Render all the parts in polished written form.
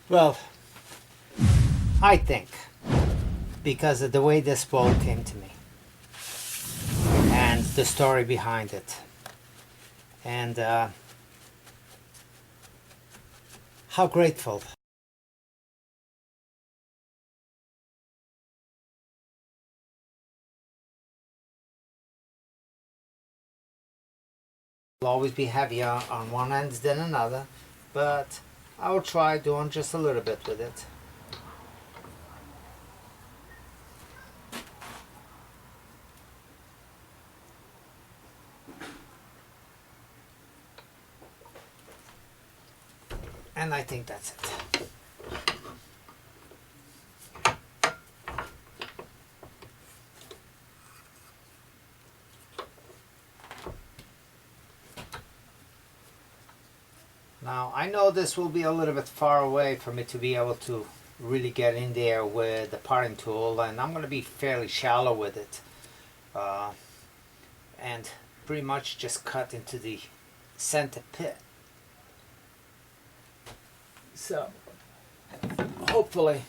Well, I think because of the way this bowl came to me and the story behind it, and how grateful will always be heavier on one end than another, but I will try doing just a little bit with it. And I think that's it. Now I know this will be a little bit far away for me to be able to really get in there with the parting tool, and I'm going to be fairly shallow with it, and pretty much just cut into the center pit. So hopefully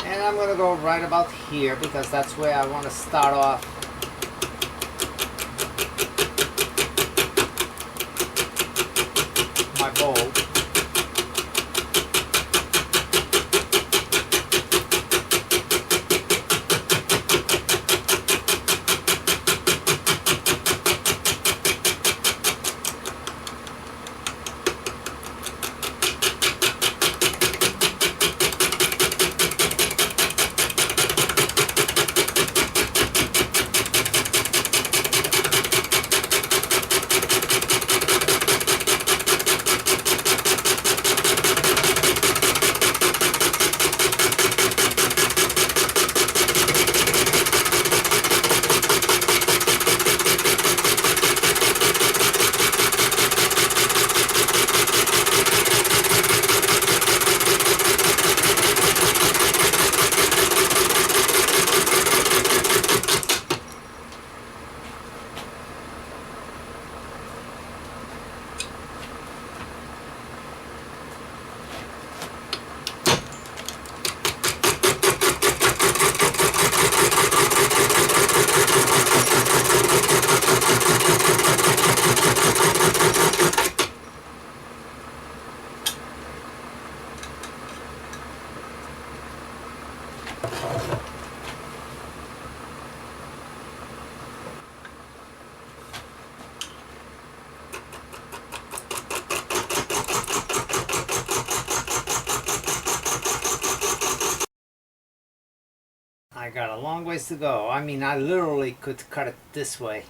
and I'm going to go right about here because that's where I want to start off. My bowl. I got a long ways to go. I mean, I literally could cut it this way,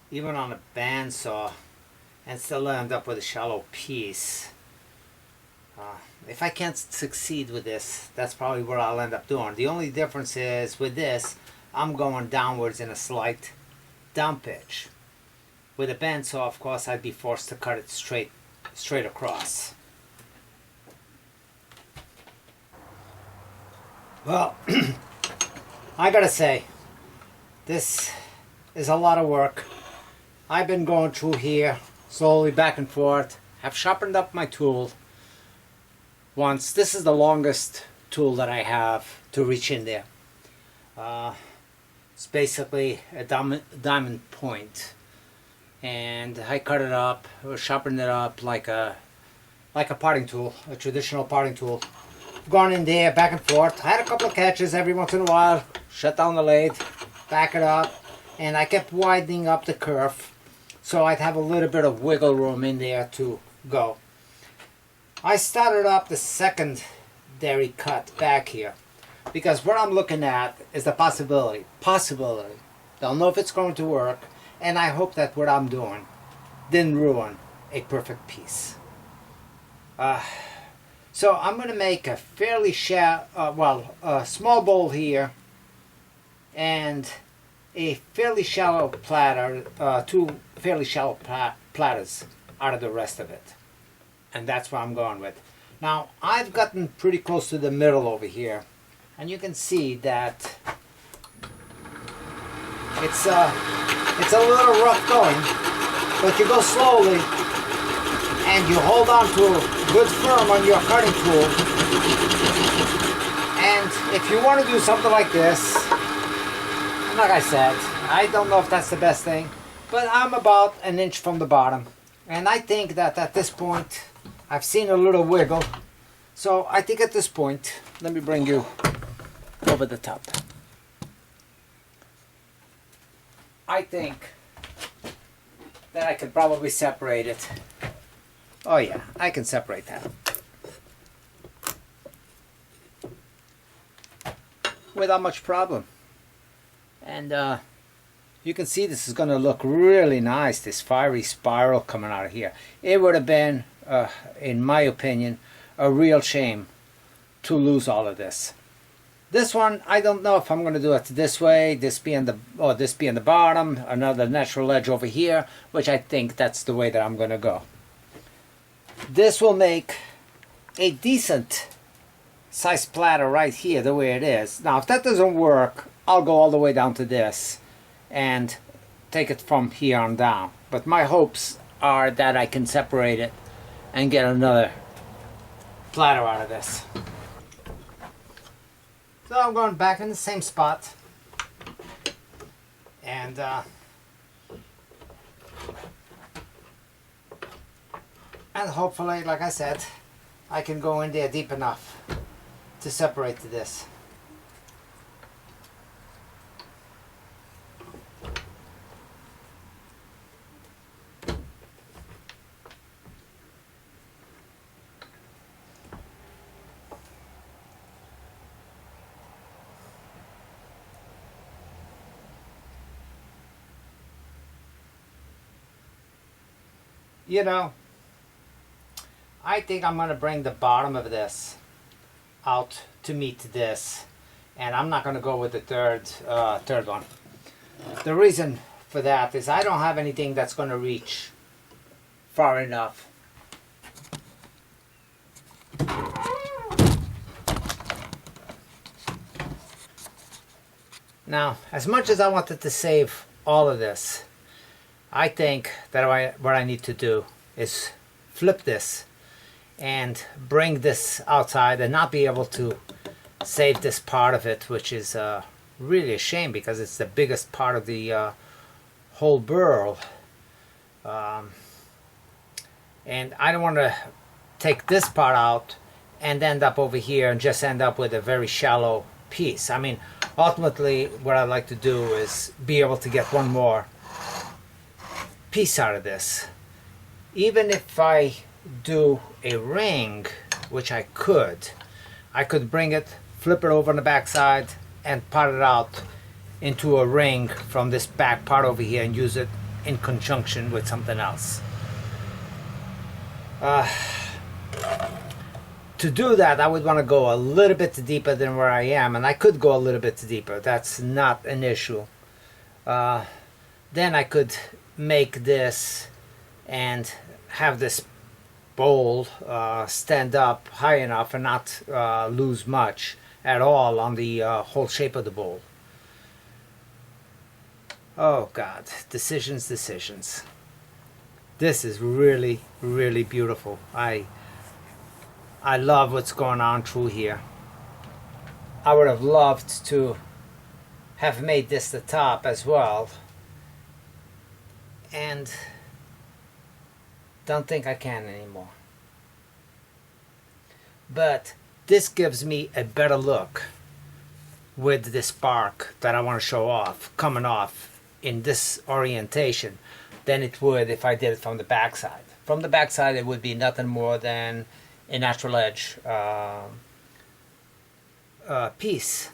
even on a bandsaw, and still end up with a shallow piece. If I can't succeed with this, that's probably what I'll end up doing. The only difference is with this, I'm going downwards in a slight down pitch. With a bandsaw, of course, I'd be forced to cut it straight across. Well, I gotta say, this is a lot of work. I've been going through here slowly back and forth. I've sharpened up my tool once. This is the longest tool that I have to reach in there. It's basically a diamond point, and I cut it up or sharpened it up like a parting tool, a traditional parting tool. Gone in there back and forth. I had a couple of catches every once in a while. Shut down the lathe, back it up, and I kept widening up the curve so I'd have a little bit of wiggle room in there to go. I started up the secondary cut back here because what I'm looking at is the possibility. Don't know if it's going to work, and I hope that what I'm doing didn't ruin a perfect piece. So I'm going to make a fairly a small bowl here, and a fairly shallow platter, two fairly shallow platters out of the rest of it. and that's what I'm going with. Now I've gotten pretty close to the middle over here, and you can see that it's a little rough going, but you go slowly and you hold on to good firm on your cutting tool. And if you want to do something like this, like I said, I don't know if that's the best thing, but I'm about an inch from the bottom, and I think that at this point I've seen a little wiggle. So I think at this point, let me bring you over the top. I think that I could probably separate it. Oh yeah, I can separate that without much problem. And you can see this is going to look really nice, this fiery spiral coming out of here. It would have been, in my opinion, a real shame to lose all of this. This one, I don't know if I'm going to do it this way, this being the bottom, another natural edge over here, which I think that's the way that I'm going to go. This will make a decent size platter right here, the way it is. Now, if that doesn't work, I'll go all the way down to this and take it from here on down. But my hopes are that I can separate it and get another platter out of this. So I'm going back in the same spot, and hopefully, like I said, I can go in there deep enough to separate this. You know, I think I'm going to bring the bottom of this out to meet this, and I'm not going to go with the third one. The reason for that is I don't have anything that's going to reach far enough. Now, as much as I wanted to save all of this, I think that what I need to do is flip this and bring this outside and not be able to save this part of it, which is really a shame because it's the biggest part of the whole burl. And I don't want to take this part out and end up over here and just end up with a very shallow piece. I mean, ultimately what I'd like to do is be able to get one more piece out of this. Even if I do a ring, which I could bring it, flip it over on the back side and part it out into a ring from this back part over here and use it in conjunction with something else. To do that, I would want to go a little bit deeper than where I am, and I could go a little bit deeper. That's not an issue. Then I could make this and have this bowl stand up high enough and not lose much at all on the whole shape of the bowl. Oh God, decisions. This is really, really beautiful. I love what's going on through here. I would have loved to have made this the top as well, and don't think I can anymore. But this gives me a better look with this spark that I want to show off, coming off in this orientation, than it would if I did it from the backside. From the backside it would be nothing more than a natural edge piece.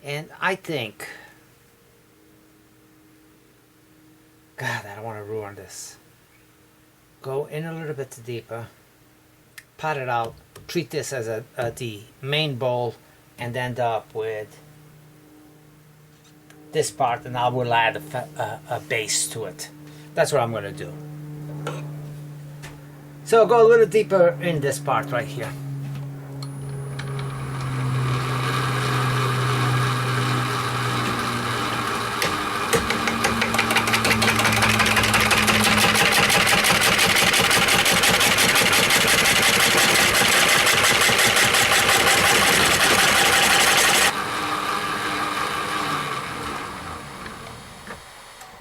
And I think, God, I don't want to ruin this. Go in a little bit deeper, pat it out, treat this as the main bowl, and end up with this part, and I will add a base to it. That's what I'm going to do. So I'll go a little deeper in this part right here.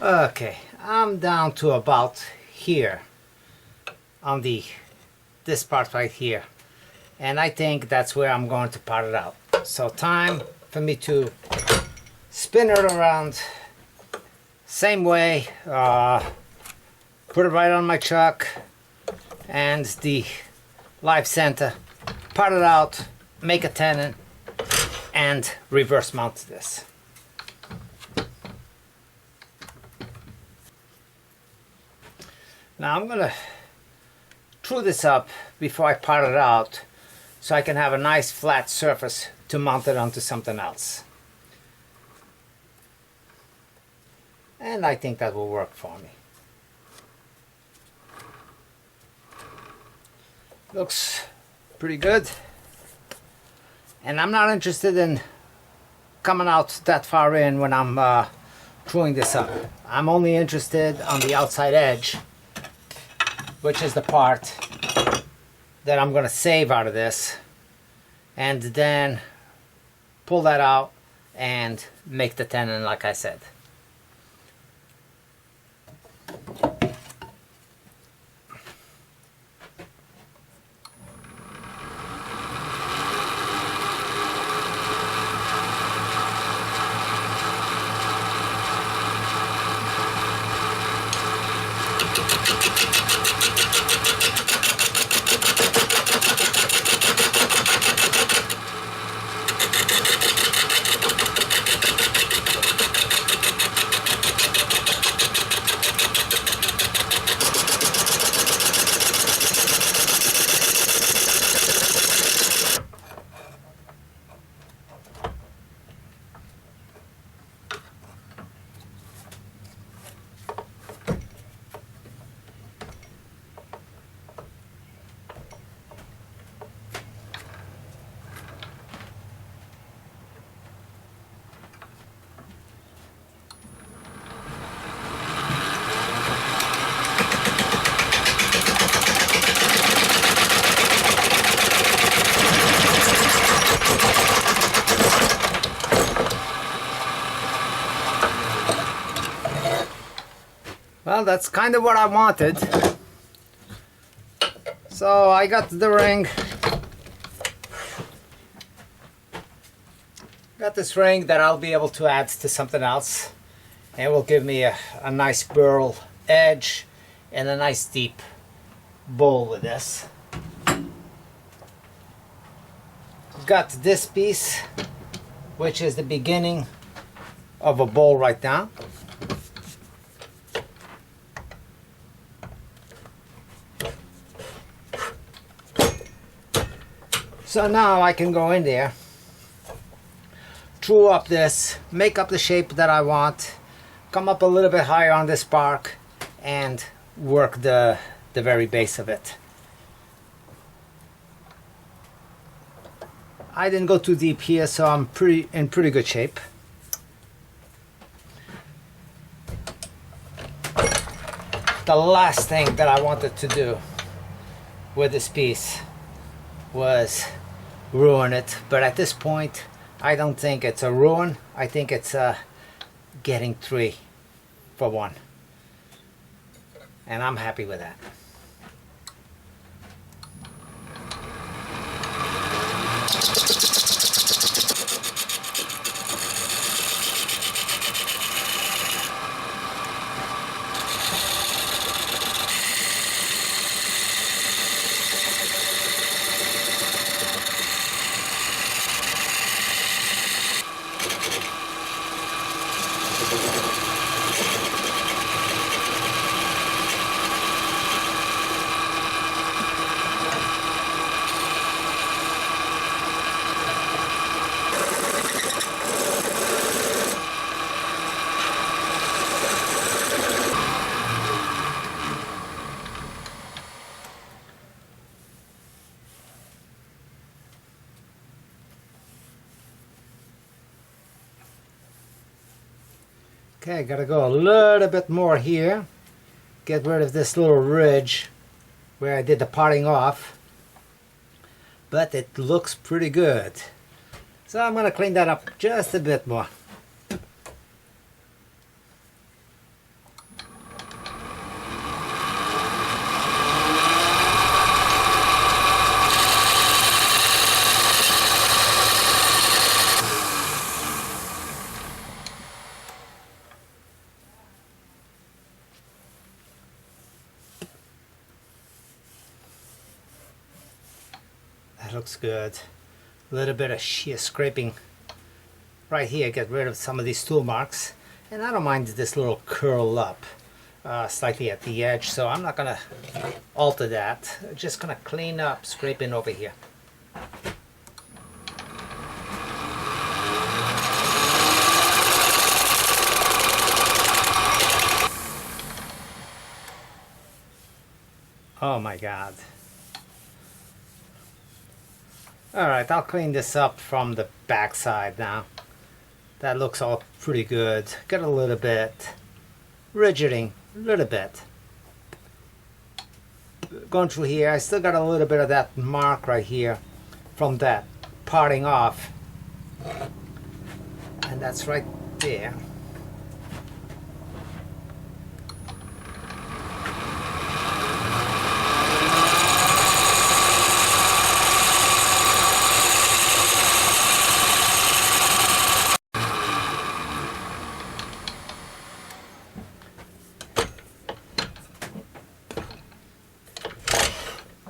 Okay, I'm down to about here on this part right here, and I think that's where I'm going to part it out. So time for me to spin it around same way, put it right on my chuck and the live center, part it out, make a tenon, and reverse mount this. Now I'm gonna true this up before I part it out so I can have a nice flat surface to mount it onto something else. And I think that will work for me. Looks pretty good. And I'm not interested in coming out that far in when I'm truing this up. I'm only interested on the outside edge, which is the part that I'm going to save out of this, and then pull that out and make the tenon like I said. Well, that's kind of what I wanted. So I got the ring. Got this ring that I'll be able to add to something else. And it will give me a nice burl edge and a nice deep bowl with this. Got this piece, which is the beginning of a bowl right now. So now I can go in there, true up this, make up the shape that I want, come up a little bit higher on this bark, and work the very base of it. I didn't go too deep here, so I'm in pretty good shape. The last thing that I wanted to do with this piece was ruin it, but at this point I don't think it's a ruin. I think it's getting 3 for 1, and I'm happy with that. Okay, gotta go a little bit more here. Get rid of this little ridge where I did the parting off. But it looks pretty good. So I'm gonna clean that up just a bit more. That looks good. A little bit of shear scraping right here, get rid of some of these tool marks. And I don't mind this little curl up slightly at the edge, so I'm not gonna alter that. I'm just gonna clean up, scraping over here. Oh my God. Alright, I'll clean this up from the back side now. That looks all pretty good. Got a little bit ridgeting, a little bit. Going through here, I still got a little bit of that mark right here from that parting off. And that's right there.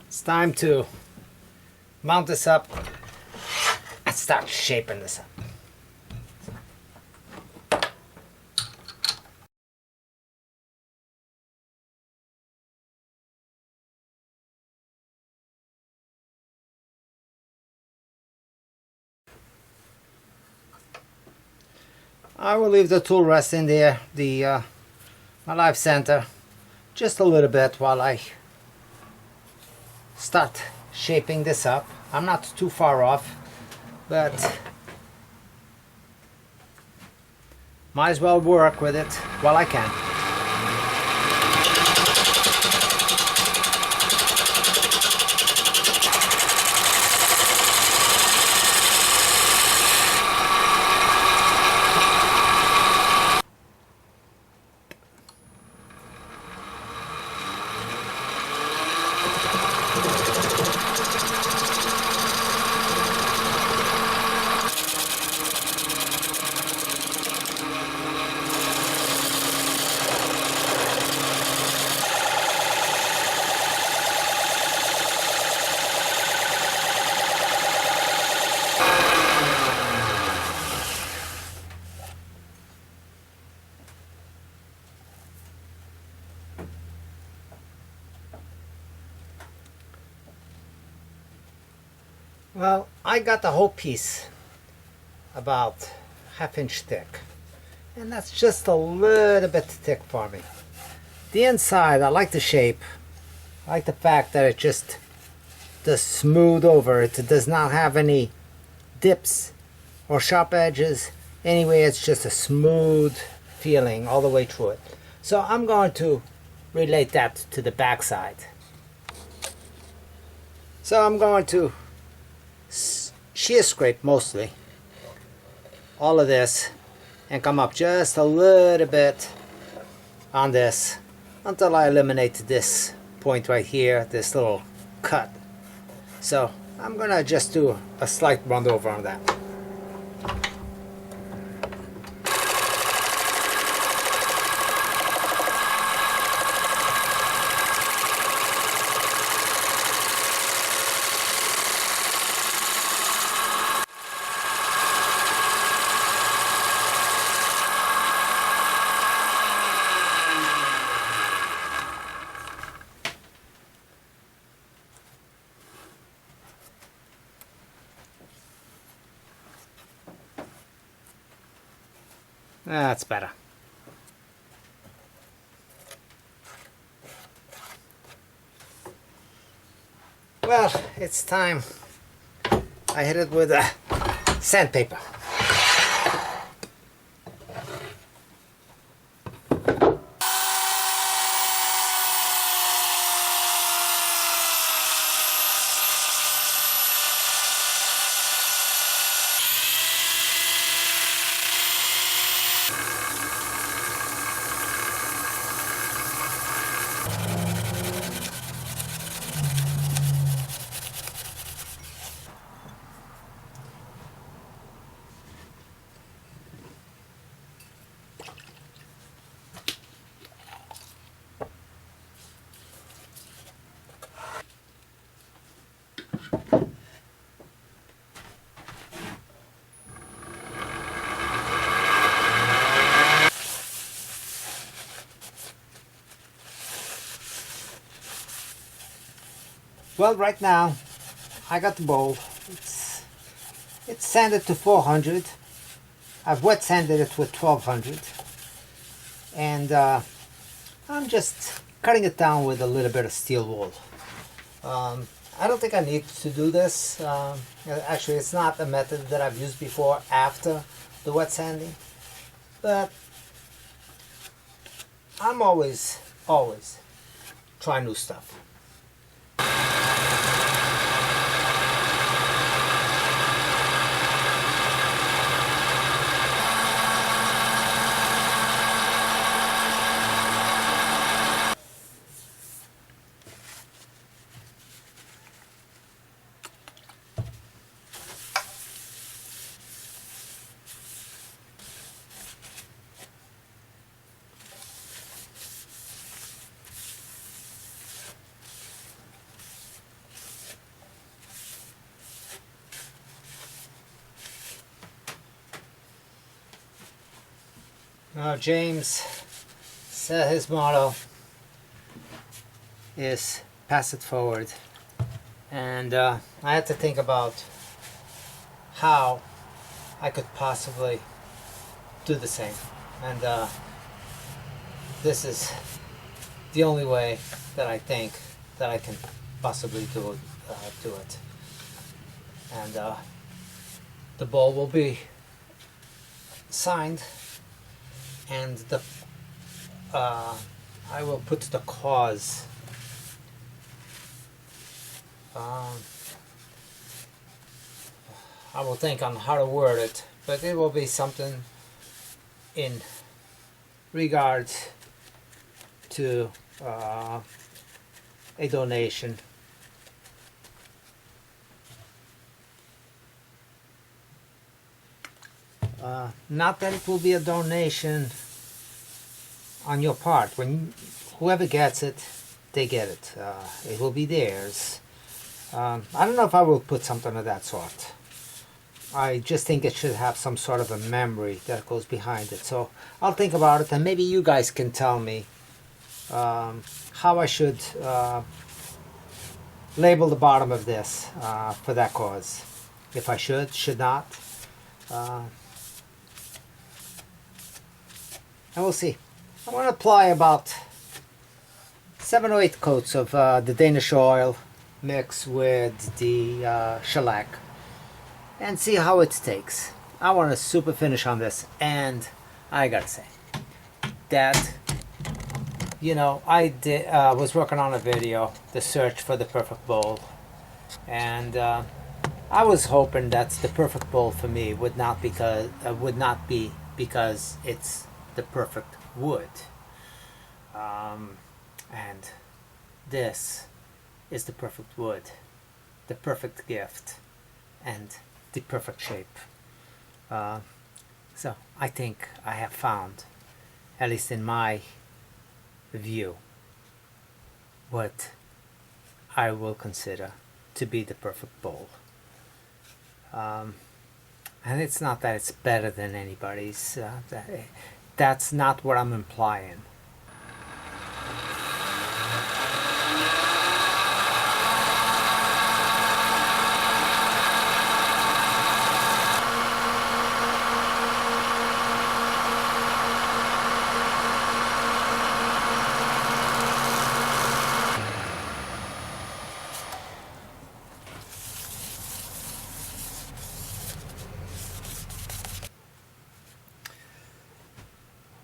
It's time to mount this up and start shaping this up. I will leave the tool rest in there, my live center, just a little bit while I start shaping this up. I'm not too far off, but might as well work with it while I can. Well, I got the whole piece about ½ inch thick, and that's just a little bit thick for me. The inside, I like the shape. I like the fact that it just does smooth over. It does not have any dips or sharp edges. Anyway, it's just a smooth feeling all the way through it. So I'm going to relate that to the back side. So I'm going to shear scrape mostly all of this and come up just a little bit on this until I eliminate this point right here, this little cut. So I'm gonna just do a slight round over on that. That's better. Well, it's time I hit it with a sandpaper. Well, right now I got the bowl. It's sanded to 400. I've wet sanded it with 1200, and I'm just cutting it down with a little bit of steel wool. I don't think I need to do this. Actually, it's not a method that I've used before after the wet sanding, but I'm always trying new stuff. Now James said his motto is pass it forward, and I had to think about how I could possibly do the same, and this is the only way that I think that I can possibly do it. And the ball will be signed, and the I will put the cause. I will think on how to word it, but it will be something in regards to a donation. Not that it will be a donation on your part. When whoever gets it, they get it. It will be theirs. I don't know if I will put something of that sort. I just think it should have some sort of a memory that goes behind it. So I'll think about it, and maybe you guys can tell me how I should label the bottom of this for that cause. If I should not. And we'll see. I'm going to apply about 7 or 8 coats of the Danish oil mixed with the shellac and see how it takes. I want a super finish on this, and I gotta say that, you know, I was working on a video, the search for the perfect bowl, and I was hoping that the perfect bowl for me would not be because it's the perfect wood, and this is the perfect wood, the perfect gift, and the perfect shape. So I think I have found, at least in my view, what I will consider to be the perfect bowl. And it's not that it's better than anybody's. That's not what I'm implying.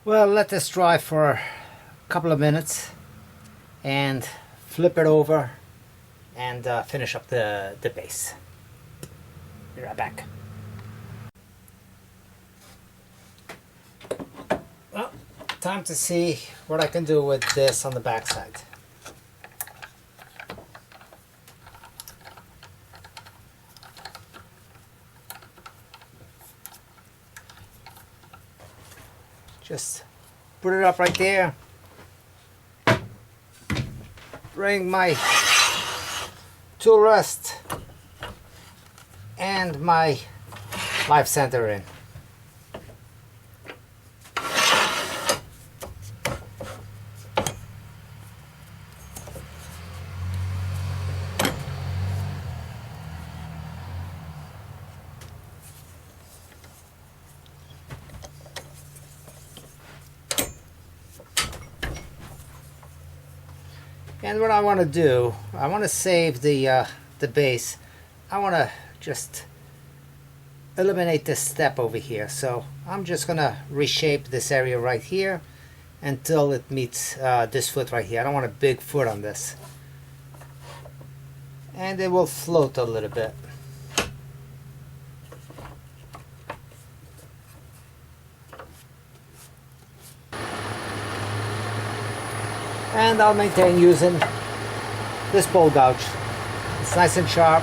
Well, let this dry for a couple of minutes and flip it over and finish up the base. Be right back. Well, time to see what I can do with this on the back side. Just put it up right there. Bring my tool rest and my live center in. And what I want to do, I want to save the base. I want to just eliminate this step over here. So I'm just going to reshape this area right here until it meets this foot right here. I don't want a big foot on this. And it will float a little bit. And I'll maintain using this bowl gouge. It's nice and sharp.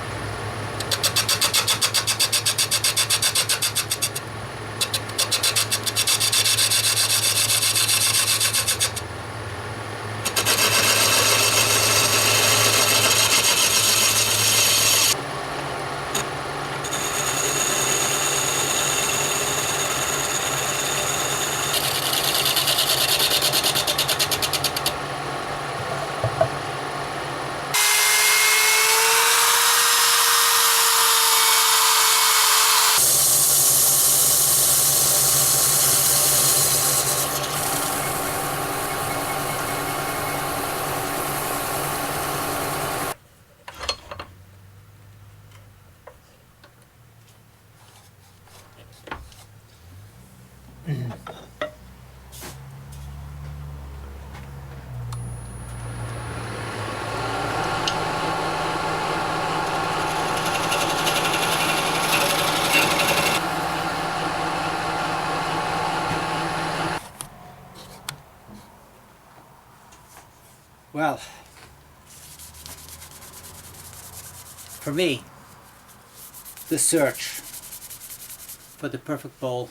Well, for me, the search for the perfect bowl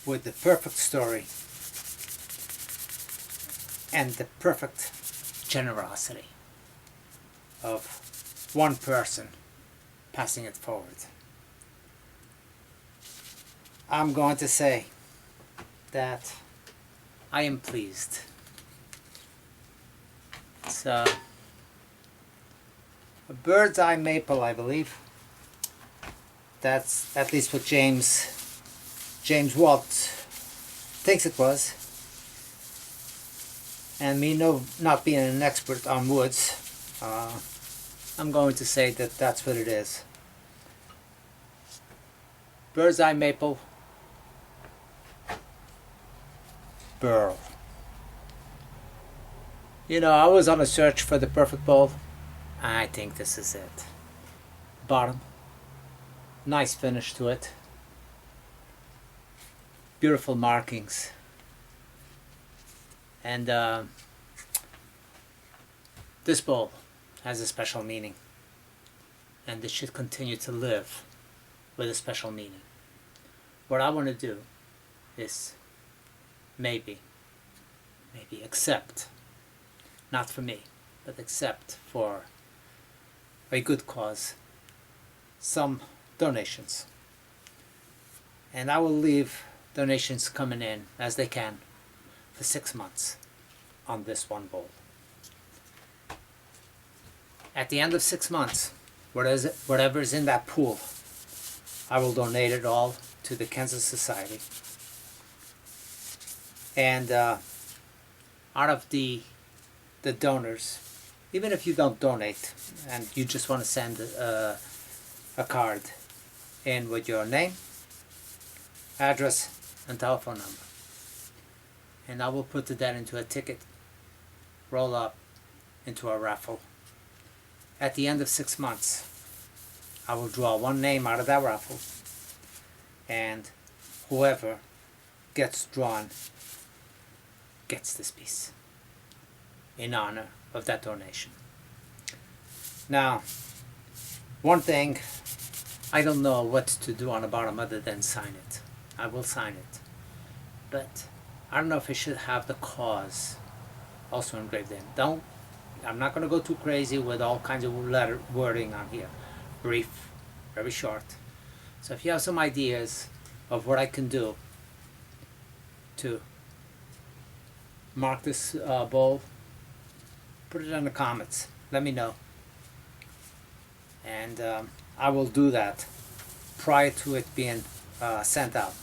with the perfect story and the perfect generosity of one person passing it forward. I'm going to say that I am pleased. It's a bird's eye maple, I believe. That's at least what James Walt thinks it was. And me not being an expert on woods, I'm going to say that that's what it is. Bird's eye maple, Burl. You know, I was on a search for the perfect bowl. I think this is it. Bottom. Nice finish to it. Beautiful markings. And this bowl has a special meaning. And it should continue to live with a special meaning. What I want to do is maybe accept, not for me, but accept for a good cause some donations. And I will leave donations coming in as they can for 6 months on this one bowl. At the end of 6 months, whatever's in that pool, I will donate it all to the Kansas Society. And out of the donors, even if you don't donate and you just want to send a card in with your name, address, and telephone number, and I will put that into a ticket, roll up into a raffle. At the end of 6 months, I will draw one name out of that raffle, and whoever gets drawn gets this piece in honor of that donation. Now, one thing, I don't know what to do on the bottom other than sign it. I will sign it, but I don't know if I should have the cause also engraved in. I'm not going to go too crazy with all kinds of wording on here. Brief, very short. So if you have some ideas of what I can do to mark this bowl, put it in the comments. Let me know. And I will do that prior to it being sent out.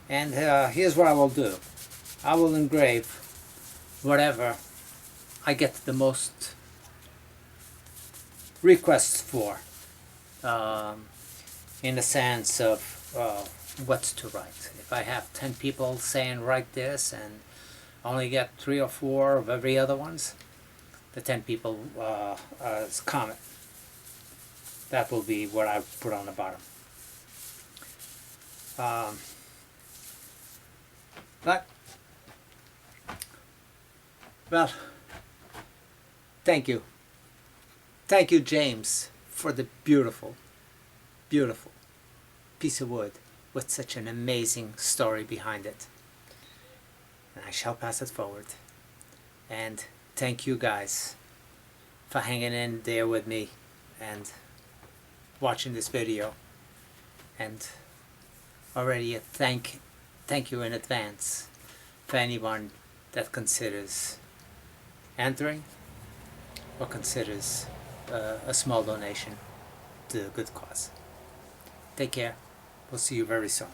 And here's what I will do. I will engrave whatever I get the most requests for, in the sense of what to write. If I have 10 people saying write this and only get 3 or 4 of every other ones, the 10 people comment. That will be what I put on the bottom. But, well, thank you. Thank you, James, for the beautiful, beautiful piece of wood with such an amazing story behind it. And I shall pass it forward. And thank you guys for hanging in there with me and watching this video. And already a thank you in advance for anyone that considers entering or considers a small donation to a good cause. Take care. We'll see you very soon.